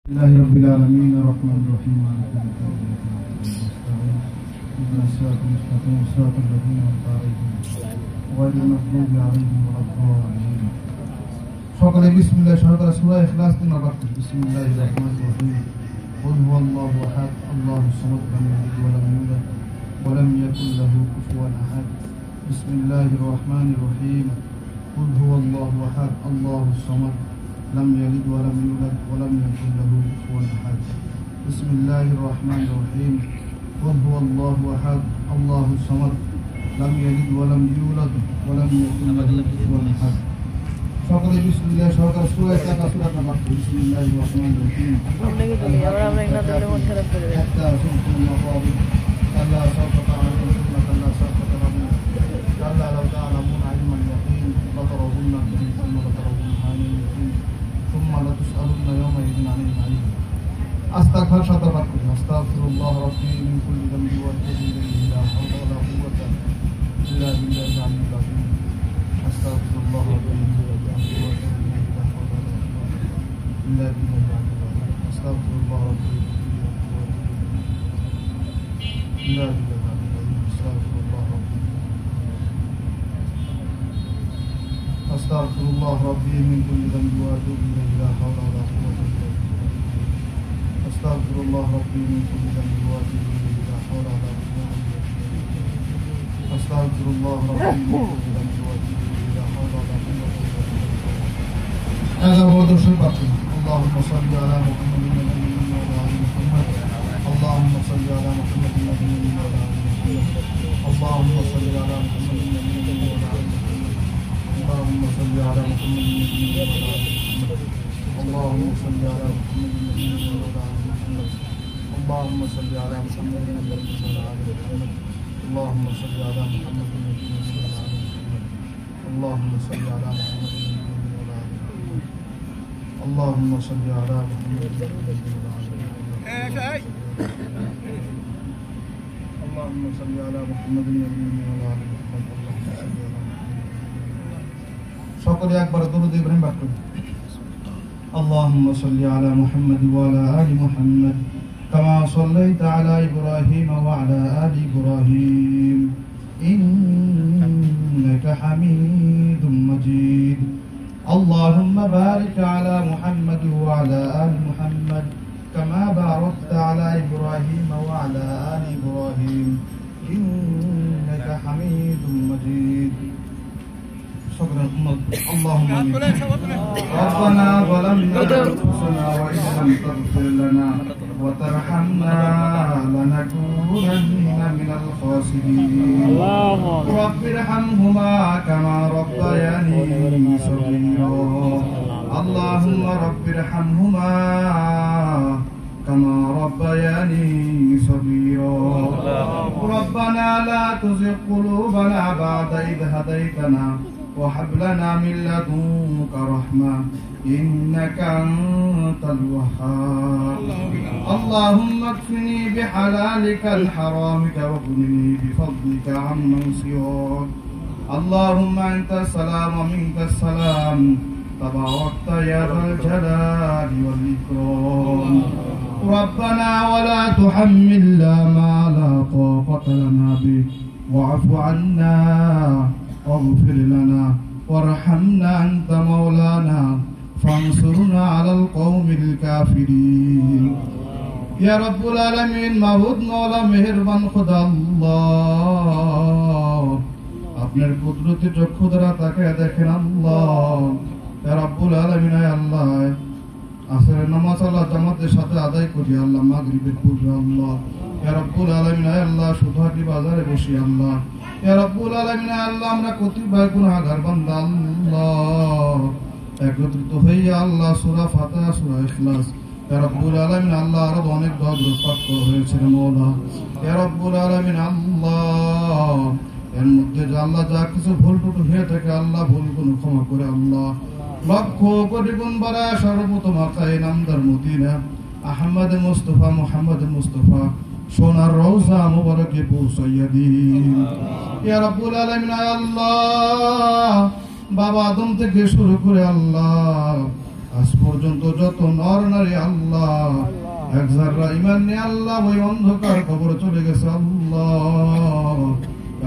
الله رب العالمين الرحمن الرحيم مالك يوم الدين اهدنا الصراط المستقيم صراط الذين أنعمت عليهم غير المغضوب عليهم ولا الضالين সকলে বিসমিল্লাহ সহকারে সূরা ইখলাস 3 বার পড়ুন বিসমিল্লাহির রহমানির রহিম قل هو الله احد الله الصمد لم يلد ولم يولد ولم يكن له كفوا احد بسم الله الرحمن الرحيم قل هو الله احد الله الصمد لم يلد ولم يولد ولم يكن له كفوا احد بسم الله الرحمن الرحيم قل هو الله احد الله الصمد لم يلد ولم يولد ولم يكن له كفوا احد সকলে বিসমিল্লাহ সহকারে সূরা ইখলাস নাম্বার বিসমিল্লাহির রহমানির রহিম আপনাকে বলি আবার আমরা ইংরেজি বলে মন খারাপ করে দেব আল্লাহ সাওফা আলাইকুম আল্লাহ সাওফা আলাইকুম আল্লাহ লাউ তাআলামুন ইলমান ইয়াকিন লাতারাউন্না বিল্লাহি লাতারাউন্না আলাইহিম ثم لتسألن يومئذ عن النعيم أستغفر شطبك أستغفر الله ربي من كل ذنب وأتوب إليه لا حول ولا قوة إلا بالله العلي العظيم أستغفر الله ربي من كل ذنب وأتوب إليه لا حول ولا قوة إلا بالله العلي العظيم أستغفر الله ربي من كل ذنب وأتوب إليه لا بالله العلي العظيم أستغفر الله ربي أستغفر الله ربي من كل ذنب وأتوب إليه لا حول ولا قوة إلا بالله أستغفر الله ربي من كل ذنب وأتوب إليه لا حول ولا قوة إلا بالله أستغفر الله ربي من كل ذنب وأتوب إليه لا حول ولا قوة إلا بالله هذا هو درس البقية اللهم صل على محمد النبي وعلى آل محمد اللهم صل على محمد النبي وعلى آل محمد اللهم صل على محمد النبي وعلى آل محمد اللهم صل على محمد النبي وعلى آل محمد اللهم صل على محمد النبي وعلى آل محمد اللهم صل على محمد النبي وعلى آل محمد اللهم صل على محمد النبي وعلى آل محمد اللهم صل على محمد النبي وعلى آل محمد اللهم صل على محمد النبي وعلى آل محمد اللهم صل على محمد النبي وعلى آل محمد اللهم صل على সকলে একবার দরুদ ইব্রাহিম পাঠ করুন اللهم صل على محمد وعلى آل محمد كما صليت على إبراهيم وعلى آل إبراهيم إنك حميد مجيد اللهم بارك على محمد وعلى آل محمد كما باركت على إبراهيم وعلى آل إبراهيم إنك حميد مجيد اللهم ربنا ظلمنا أنفسنا وإن لم تغفر لنا وترحمنا لنكونن من الخاسرين رب ارحمهما كما ربياني صغيرا اللهم رب ارحمهما كما ربياني صغيرا ربنا لا تزغ قلوبنا بعد إذ هديتنا وهب لنا من لدنك رحمة إنك أنت الوهاب اللهم اكفني بحلالك الحرامك واغنني بفضلك عمن سواك اللهم أنت السلام ومنك السلام تباركت يا ذا الجلال والإكرام ربنا ولا تحملنا ما لا طاقة لنا به واعف عنا واغفر لنا وارحمنا أنت مولانا فانصرنا على القوم الكافرين يا رب العالمين معبود مولا মেহেরবান খোদা আল্লাহ আপনার কুদরতি চক্ষু দ্বারা তাকে দেখেন আল্লাহ ইয়া রাব্বুল আলামিন আল্লাহ আসরের নামাজ আল্লাহ জামাতের সাথে আদায় করি আল্লাহ মাগরিবের পূর্বে আল্লাহ ইয়া রাব্বুল আলামিন আল্লাহ সুধাটি বাজারে বসি আল্লাহ ইয়া রাব্বুল আলামিন আল্লাহ আমরা কতিপয় গুনাহগার বান্দা আল্লাহ একত্রিত হইয়া আল্লাহ সূরা ফাতিহা সূরা ইখলাস ইয়া রাব্বুল আলামিন আল্লাহ আরো অনেক দোয়া পাঠ করা হয়েছে মওলা ইয়া রাব্বুল আলামিন আল্লাহ এর মধ্যে আল্লাহ যা কিছু ভুল টুটু হয়ে থাকে আল্লাহ ভুলগুলো ক্ষমা করে আল্লাহ লক্ষ কোটি গুণ বাড়ায় সর্বপ্রথম আকায়ে নামদার মদিনা আহমদ মুস্তাফা মুহাম্মদ মুস্তাফা সোনার রওজা মুবারকে পৌঁছাইয়া দিন ইয়া রাব্বুল আলামিন আল্লাহ বাবা আদম থেকে শুরু করে আল্লাহ আজ পর্যন্ত যত নর নারী আল্লাহ এক যারা ঈমান নিয়ে আল্লাহ ওই অন্ধকার কবরে চলে গেছে আল্লাহ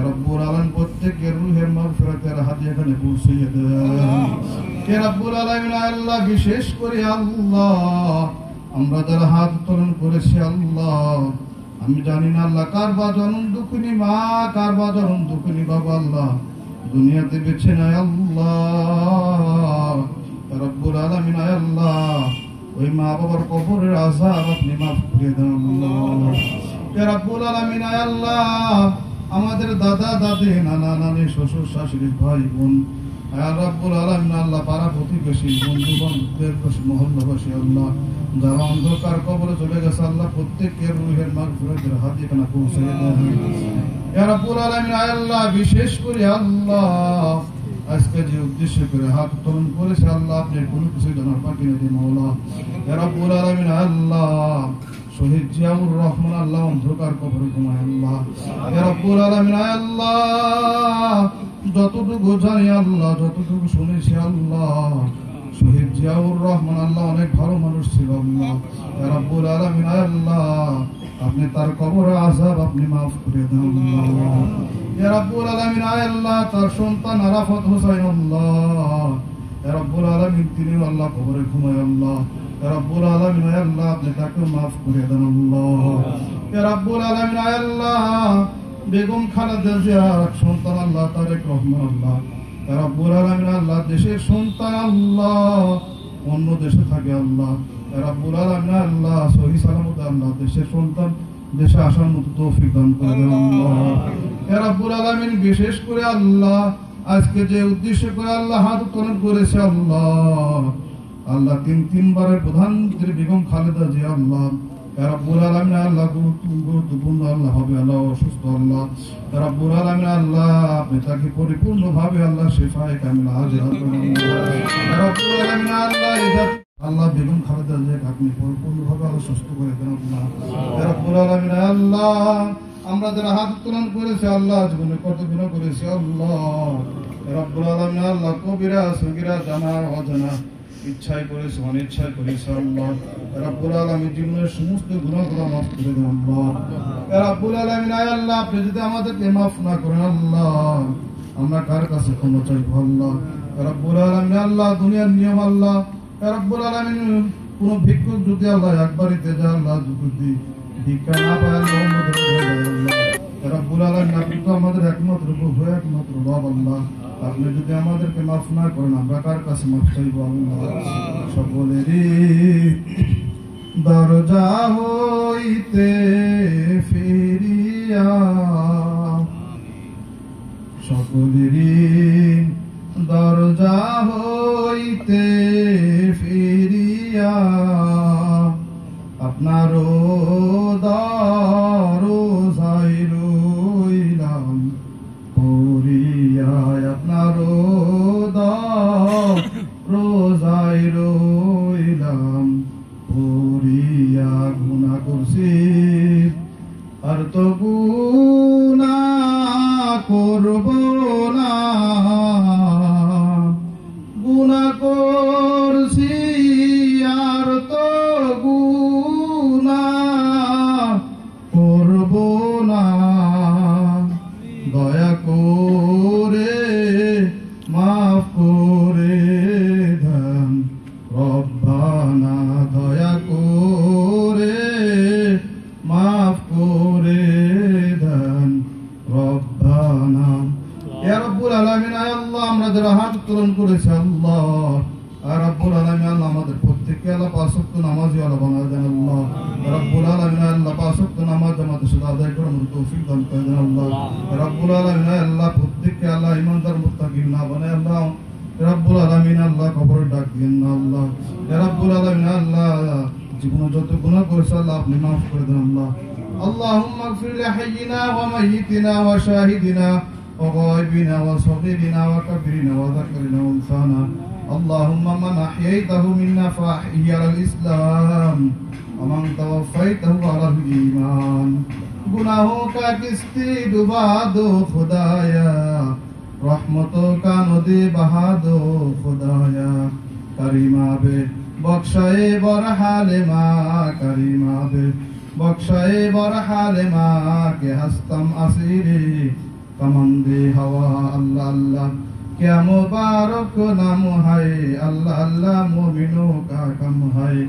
রব্বুল আলামিন প্রত্যেকের রূহের মাগফিরাতের হাদিয়া এখানে পৌঁছিয়ে দেন হে রব্বুল আলামিন আল্লাহ বিশেষ করে আল্লাহ আমরা যারা হাত উত্তোলন করেছি আল্লাহ আমি জানি না আল্লাহ কার বা জনম দুঃখিনী মা কার বা জনম দুঃখিনী বাবা আল্লাহ দুনিয়াতে বেঁচে নাই আল্লাহ রব্বুল আলামিন আল্লাহ ওই মা বাবার কবরের আযাব আপনি মাফ করে দেন আল্লাহ হে রব্বুল আলামিন আল্লাহ আমাদের দাদা দাদি নানা নানি শ্বশুর শাশুড়ি ভাই বোন রব্বুল আলামিন আল্লাহ পাড়া প্রতিবেশী বন্ধু বান্ধবদের মহল্লাবাসী আল্লাহ যারা অন্ধকার কবরে চলে গেছে আল্লাহ প্রত্যেকের রূহের মাগফিরাতের হাদিয়া এখানে পৌঁছে দেন ইয়া রব্বুল আলামিন আল্লাহ বিশেষ করে আল্লাহ আজকে যে উদ্দেশ্য করে হাত উত্তোলন করেছে আল্লাহ আপনি কোনো কিছু জানার বাকি নেই মাওলা ইয়া রব্বুল আলামিন আল্লাহ শহীদ জিয়াউর রহমান আল্লাহ অন্ধকার কবরে ঘুমায় আল্লাহ ইয়া রব্বুল আলামিন আল্লাহ যতটুকু জানি আল্লাহ যতটুকু শুনেছি আল্লাহ শহীদ জিয়াউর রহমান আল্লাহ অনেক ভালো মানুষ ছিল আল্লাহ ইয়া রব্বুল আলামিন আল্লাহ আপনি তার কবরের আযাব আপনি মাফ করে দেন আল্লাহ ইয়া রব্বুল আলামিন আল্লাহ তার সন্তান আরাফাত হোসেন আল্লাহ ইয়া রব্বুল আলামিন তিনি আল্লাহ কবরে ঘুমায় আল্লাহ ইয়া রব্বুল আলামিন আল্লাহ আপনি তাকে মাফ করে দেন আল্লাহ ইয়া রব্বুল আলামিন আল্লাহ বেগম খালেদা জিয়ার সন্তান আল্লাহ তারেক রহমান আল্লাহ ইয়া রব্বুল আলামিন আল্লাহ দেশের সন্তান আল্লাহ অন্য দেশে থাকে আল্লাহ ইয়া রব্বুল আলামিন আল্লাহ সহি সালামত আল্লাহ দেশের সন্তান দেশে আসার মতো তৌফিক দান করে দেন আল্লাহ ইয়া রব্বুল আলামিন বিশেষ করে আল্লাহ আজকে যে উদ্দেশ্য করে আল্লাহ হাত উত্তোলন করেছে আল্লাহ আল্লাহ তিনবারের প্রধানমন্ত্রী বেগম খালেদা জিয়া আল্লাহ ইয়া রব্বুল আলামিন আল্লাহ গুরুত্বপূর্ণ আল্লাহ হবে আল্লাহ অসুস্থ আল্লাহ ইয়া রব্বুল আলামিন আল্লাহ আপনি তাকে পরিপূর্ণভাবে আল্লাহ শিফায়ে কামিল হাজির করেন ইয়া রব্বুল আলামিন আল্লাহ আল্লাহ বেগম খালেদা জিয়াকে আপনি পরিপূর্ণভাবে আল্লাহ সুস্থ করে দেন আল্লাহ ইয়া রব্বুল আলামিন আল্লাহ আমরা যারা হাত উত্তোলন করেছি আল্লাহ জীবনে কত গুনাহ করেছি আল্লাহ ইয়া রব্বুল আলামিন আল্লাহ কবিরা সগীরা জানা অজানা ইচ্ছায় করেছে অনিচ্ছায় করেছে আল্লাহ ইয়া রব্বুল আলামিন জীবনের সমস্ত গুনাহগুলো মাফ করে দেন আল্লাহ ইয়া রব্বুল আলামিন আল্লাহ আপনি যদি আমাদেরকে মাফ না করেন আল্লাহ আমরা কার কাছে ক্ষমা চাইবো আল্লাহ ইয়া রব্বুল আলামিন আল্লাহ দুনিয়ার নিয়ম আল্লাহ ইয়া রব্বুল আলামিন কোন ভিক্ষুক যদি আল্লাহ একবারিতে যায় আল্লাহ যদি ভিক্ষা না পায় আল্লাহ ইয়া রব্বুল আলামিন আপনি তো আমাদের একমাত্র প্রভু একমাত্র রব আল্লাহ আপনি যদি আমাদেরকে মাফ না করেন আমরা কার কাছে মাফ চাইবো আল্লাহ সকলেরই দরজা হইতে ফিরিয়া সকলেরই দরজা হইতে ফিরিয়া আপনারও দরজায় রইলাম পড়িয়া আপনারও দরজায় রইলাম পড়িয়া গুনাহ করছি আর তো গুনাহ করব না গুনাহ করছি আর তো গুনাহ করব না দয়া করে মাফ করে দেন রব্বানা দয়া করে মাফ করে দেন রব্বানা ইয়া রব্বুল আলামিন আল্লাহ আমরা যারা হাত উত্তোলন করেছি আল্লাহ ইয়া রব্বুল আলামিন আল্লাহ আমাদের প্রত্যেককে আল্লাহ পাঁচ ওয়াক্ত নামাজি আল্লাহ বানায় দেন আল্লাহ ইয়া রব্বুল আলামিন আল্লাহ পাঁচ ওয়াক্ত নামাজ আমাদের সাথে আদায় করার মতো তৌফিক দান করে দেন আল্লাহ ইয়া রব্বুল আলামিন আল্লাহ প্রত্যেককে আল্লাহ ঈমানদার মুত্তাকিন না বানায় আল্লাহ ইয়া রব্বুল আলামিন আল্লাহ কবরে ডাক দিন না আল্লাহ ইয়া রব্বুল আলামিন আল্লাহ জীবনে যত গুনাহ করেছে আল্লাহ আপনি মাফ করে দেন আল্লাহ আল্লাহুম্মা ইগফির লিহাইয়িনা ওয়া মাইয়িতিনা ওয়া শাহিদিনা ওয়া গায়বিনা ওয়া সাগীরিনা ওয়া কাবীরিনা ওয়া যাকারিনা ওয়া উনসানা اللهم من أحييته منا فأحيه على الإسلام ومن توفيته على الإيمان गुनाहों का किस्ती डुबा दो खुदाया रहमतों का नदी बहा दो खुदाया करीमा बे बख्शाए बरहाल माँ करीमा बे बख्शाए बरहाल माँ के हस्तम असीरे कमंदे हवा अल्लाह अल्लाह क्या मुबारक नाम है अल्लाह अल्लाह मोमिनों का कम है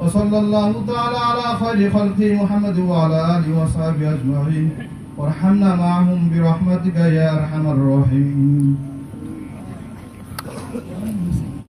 वसल्लल्लाहु ताला अला खैरि खल्क़ि मुहम्मद व अला आलिहि व सहाबिहि अजमईन वरहमना माअहुम बिरहमतिका या अरहमर राहिमीन।